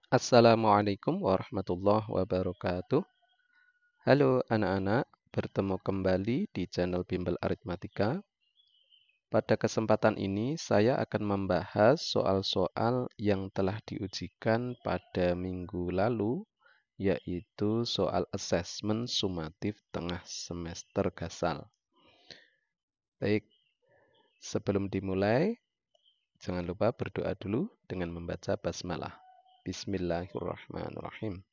Assalamualaikum warahmatullahi wabarakatuh. Halo anak-anak, bertemu kembali di channel Bimbel Aritmatika. Pada kesempatan ini saya akan membahas soal-soal yang telah diujikan pada minggu lalu, yaitu soal asesmen sumatif tengah semester Gasal. Baik, sebelum dimulai, jangan lupa berdoa dulu dengan membaca basmalah. Bismillahirrahmanirrahim.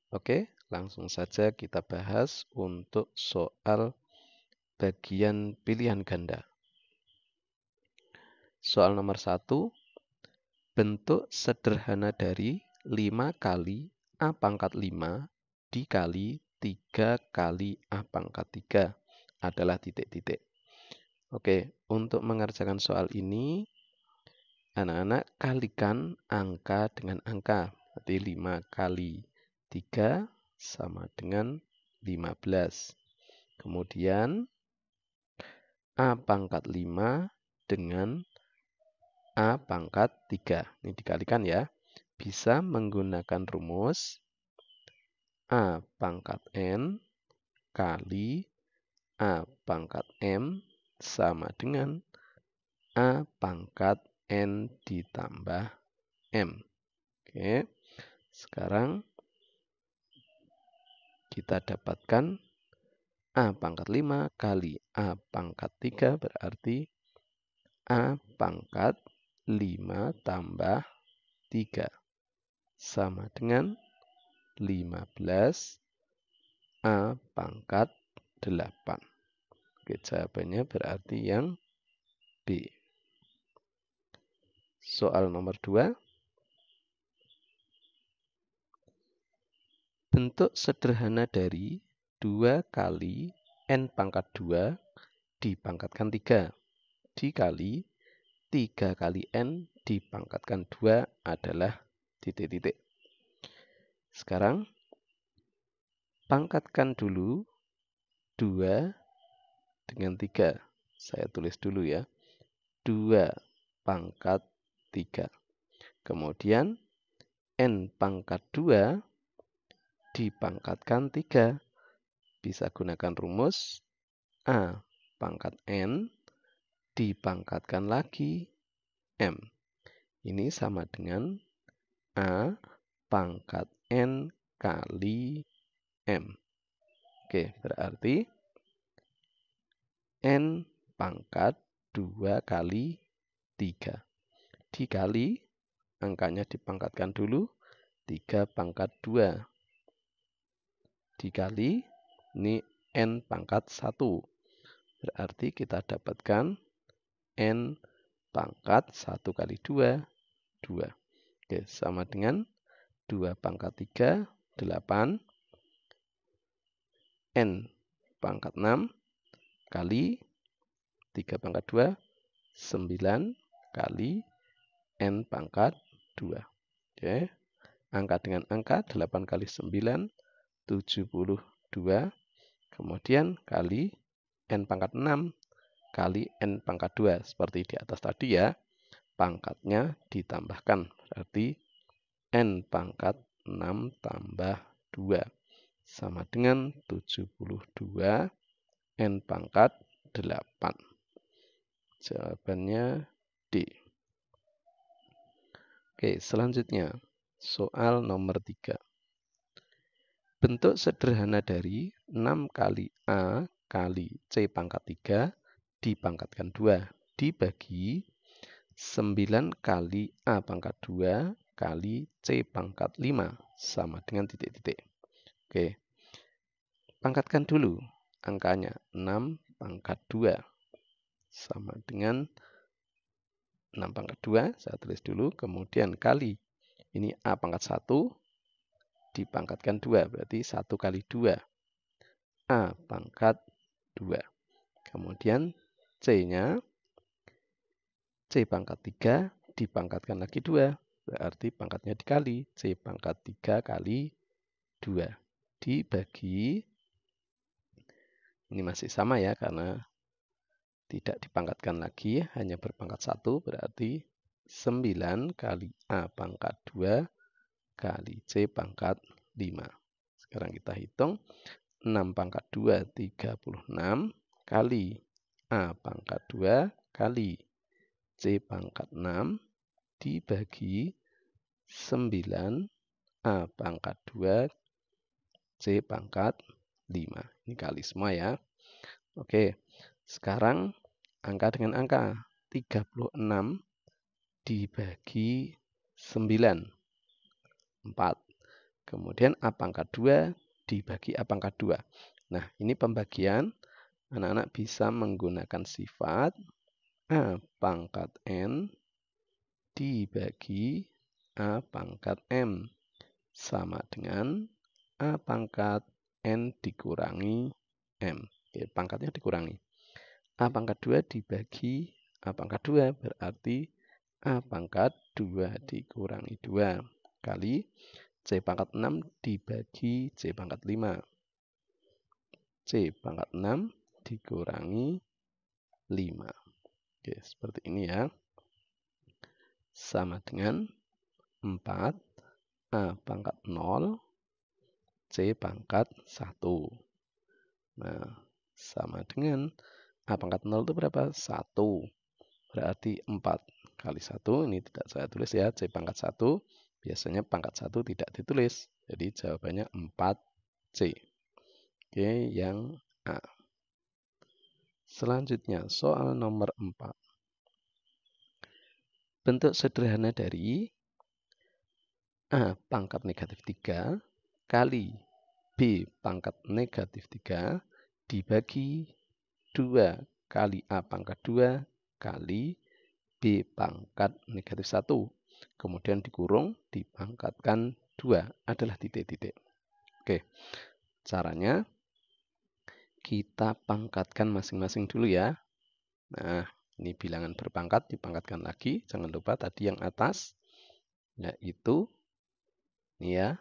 Oke, langsung saja kita bahas untuk soal bagian pilihan ganda. Soal nomor 1, bentuk sederhana dari 5 kali A pangkat 5 dikali 3 kali A pangkat 3 adalah titik-titik. Oke, untuk mengerjakan soal ini, anak-anak kalikan angka dengan angka. Berarti 5 kali 3 sama dengan 15. Kemudian A pangkat 5 dengan A pangkat 3. Ini dikalikan ya. Bisa menggunakan rumus A pangkat N kali A pangkat M sama dengan A pangkat N ditambah M. Oke, sekarang kita dapatkan A pangkat 5 kali A pangkat 3 berarti A pangkat 5 tambah 3 sama dengan 15 A pangkat 8. Oke, jawabannya berarti yang B. Soal nomor 2. Bentuk sederhana dari 2 kali N pangkat 2 dipangkatkan 3 dikali 3 kali N dipangkatkan 2 adalah titik-titik. Sekarang pangkatkan dulu 2 dengan 3. Saya tulis dulu ya. 2 pangkat 3. Kemudian N pangkat 2 dipangkatkan 3. Bisa gunakan rumus A pangkat N dipangkatkan lagi M. Ini sama dengan A pangkat N kali M. Oke, berarti N pangkat 2 kali 3. Dikali, angkanya dipangkatkan dulu, 3 pangkat 2. Dikali, ini N pangkat 1. Berarti kita dapatkan N pangkat 1 kali 2, 2. Oke, sama dengan 2 pangkat 3, 8. N pangkat 6 kali 3 pangkat 2, 9 kali N pangkat 2. Oke, angka dengan angka 8 kali 9, 72. Kemudian kali N pangkat 6 kali N pangkat 2. Seperti di atas tadi ya. Pangkatnya ditambahkan. Berarti N pangkat 6 tambah 2. Sama dengan 72 N pangkat 8. Jawabannya D. Oke, selanjutnya soal nomor 3. Bentuk sederhana dari 6 kali A kali C pangkat 3 dipangkatkan 2 dibagi 9 kali A pangkat 2 kali C pangkat 5 sama dengan titik-titik. Oke, pangkatkan dulu angkanya 6 pangkat 2 sama dengan 6 pangkat 2, saya tulis dulu, kemudian kali ini A pangkat 1 dipangkatkan 2, berarti 1 kali 2. A pangkat 2. Kemudian C-nya, C pangkat 3 dipangkatkan lagi 2. Berarti pangkatnya dikali. C pangkat 3 kali 2. Dibagi, ini masih sama ya, karena tidak dipangkatkan lagi, hanya berpangkat 1. Berarti 9 kali A pangkat 2 kali C pangkat 5. Sekarang kita hitung 6 pangkat 2, 36 kali A pangkat 2 kali C pangkat 6 dibagi 9 A pangkat 2 C pangkat 5. Ini kali semua ya. Oke, sekarang angka dengan angka 36 dibagi 9, 4. Kemudian A pangkat 2 dibagi A pangkat 2. Nah, ini pembagian. Anak-anak bisa menggunakan sifat A pangkat N dibagi A pangkat M. Sama dengan A pangkat N dikurangi M. Oke, pangkatnya dikurangi. A pangkat 2 dibagi A pangkat 2 berarti A pangkat 2 dikurangi 2 kali C pangkat 6 dibagi C pangkat 5. C pangkat 6 dikurangi 5. Oke, seperti ini ya. Sama dengan 4 A pangkat 0 C pangkat 1. Nah, sama dengan A pangkat 0 itu berapa? 1. Berarti 4 kali 1. Ini tidak saya tulis ya. C pangkat 1. Biasanya pangkat 1 tidak ditulis. Jadi jawabannya 4C. Oke, yang A. Selanjutnya, soal nomor 4. Bentuk sederhana dari A pangkat negatif 3 kali B pangkat negatif 3 dibagi 2 kali A pangkat 2 kali B pangkat negatif 1. Kemudian dikurung, dipangkatkan 2 adalah titik-titik. Oke, caranya kita pangkatkan masing-masing dulu ya. Nah, ini bilangan berpangkat dipangkatkan lagi. Jangan lupa tadi yang atas, yaitu ini ya,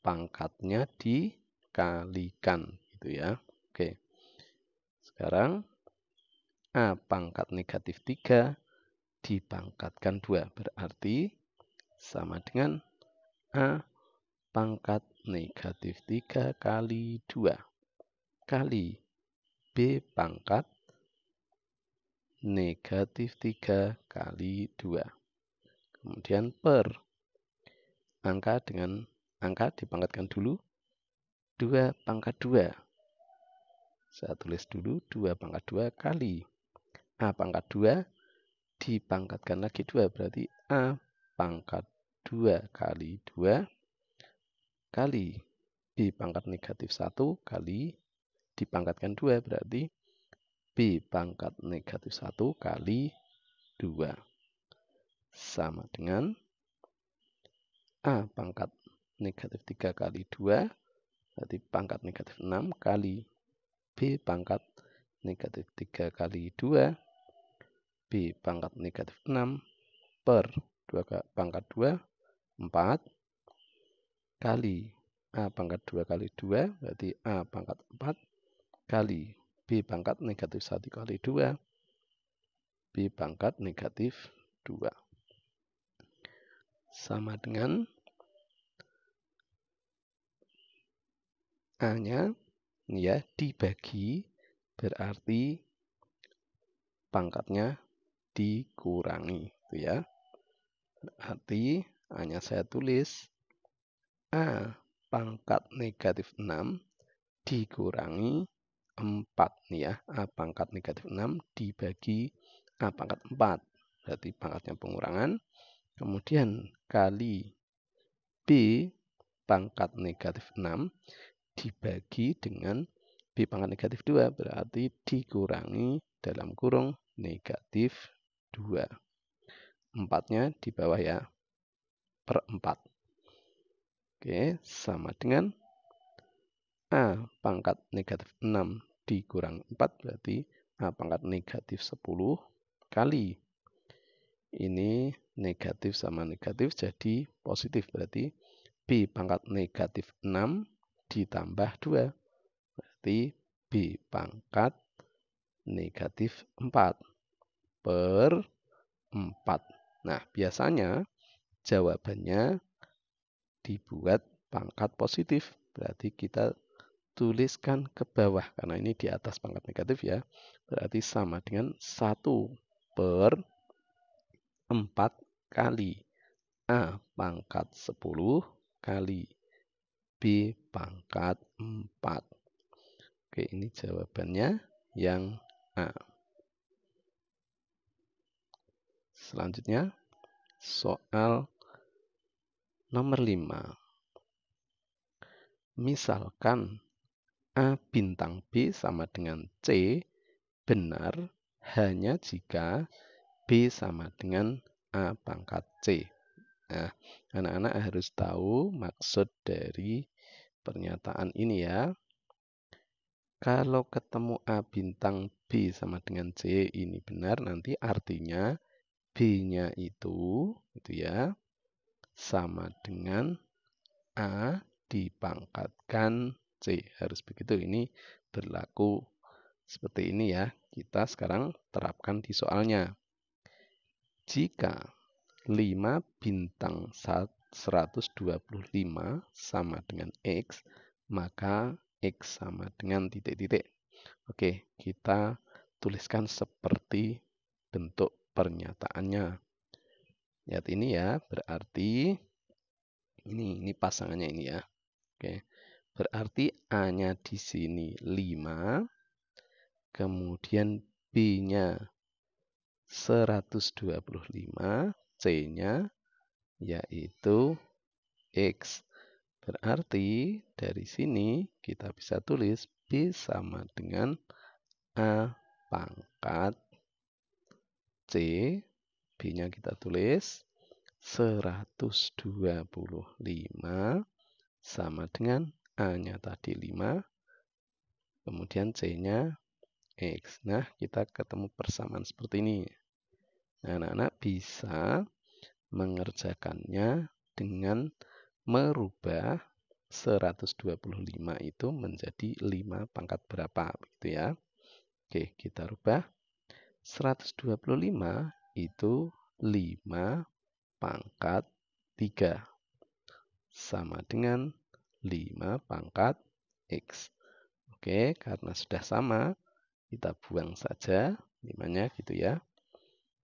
pangkatnya dikalikan gitu ya. Oke, sekarang A pangkat negatif 3 dipangkatkan 2. Berarti sama dengan A pangkat negatif 3 kali 2 kali B pangkat negatif 3 kali 2. Kemudian per angka dengan angka dipangkatkan dulu. 2 pangkat 2. Saya tulis dulu 2 pangkat 2 kali A pangkat 2 dipangkatkan lagi 2. Berarti A pangkat 2 kali 2 kali B pangkat negatif 1 kali dipangkatkan 2 berarti B pangkat negatif 1 kali 2 sama dengan A pangkat negatif 3 kali 2 berarti pangkat negatif 6 kali B pangkat negatif 3 kali 2 B pangkat negatif 6 per 2 pangkat 2 4 kali A pangkat 2 kali 2 berarti A pangkat 4 kali B pangkat negatif 1 kali 2 B pangkat negatif 2 sama dengan A-nya ya dibagi berarti pangkatnya dikurangi itu ya. Berarti A-nya saya tulis A pangkat negatif 6 dikurangi 4 nih ya. A pangkat negatif 6 dibagi A pangkat 4. Berarti pangkatnya pengurangan. Kemudian kali B pangkat negatif 6 dibagi dengan B pangkat negatif 2. Berarti dikurangi dalam kurung negatif 2. 4-nya di bawah ya. Per 4. Oke, sama dengan A pangkat negatif 6 dikurang 4 berarti A pangkat negatif 10 kali. Ini negatif sama negatif jadi positif. Berarti B pangkat negatif 6 ditambah 2. Berarti B pangkat negatif 4 per 4. Nah, biasanya jawabannya dibuat pangkat positif. Berarti kita tuliskan ke bawah, karena ini di atas pangkat negatif ya. Berarti sama dengan 1/4 kali A pangkat 10 kali B pangkat 4. Oke, ini jawabannya yang A. Selanjutnya, soal nomor 5. Misalkan A bintang B sama dengan C benar hanya jika B sama dengan A pangkat C. Nah, anak-anak harus tahu maksud dari pernyataan ini ya. Kalau ketemu A bintang B sama dengan C ini benar, nanti artinya B-nya itu ya, sama dengan A dipangkatkan C. Harus begitu, ini berlaku seperti ini ya. Kita sekarang terapkan di soalnya. Jika 5 bintang 125 sama dengan X, maka X sama dengan titik-titik. Oke, kita tuliskan seperti bentuk pernyataannya. Lihat ini ya, berarti ini pasangannya ini ya. Oke. Berarti A-nya di sini 5, kemudian B-nya 125, C-nya yaitu X. Berarti dari sini kita bisa tulis B sama dengan A pangkat C. B-nya kita tulis 125 sama dengan A-nya tadi 5, kemudian C-nya X. Nah, kita ketemu persamaan seperti ini. Nah, anak-anak bisa mengerjakannya dengan merubah 125 itu menjadi 5 pangkat berapa, begitu ya. Oke, kita rubah. 125 itu 5 pangkat 3 sama dengan 5 pangkat X. Oke, karena sudah sama, kita buang saja 5-nya gitu ya.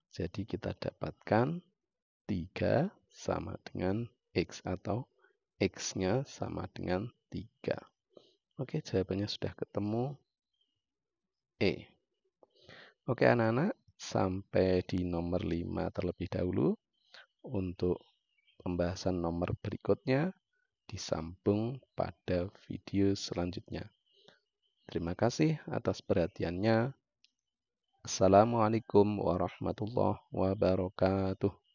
Jadi kita dapatkan 3 sama dengan X atau X-nya sama dengan 3. Oke, jawabannya sudah ketemu E. Oke anak-anak, sampai di nomor 5 terlebih dahulu. Untuk pembahasan nomor berikutnya disambung pada video selanjutnya. Terima kasih atas perhatiannya. Assalamualaikum warahmatullahi wabarakatuh.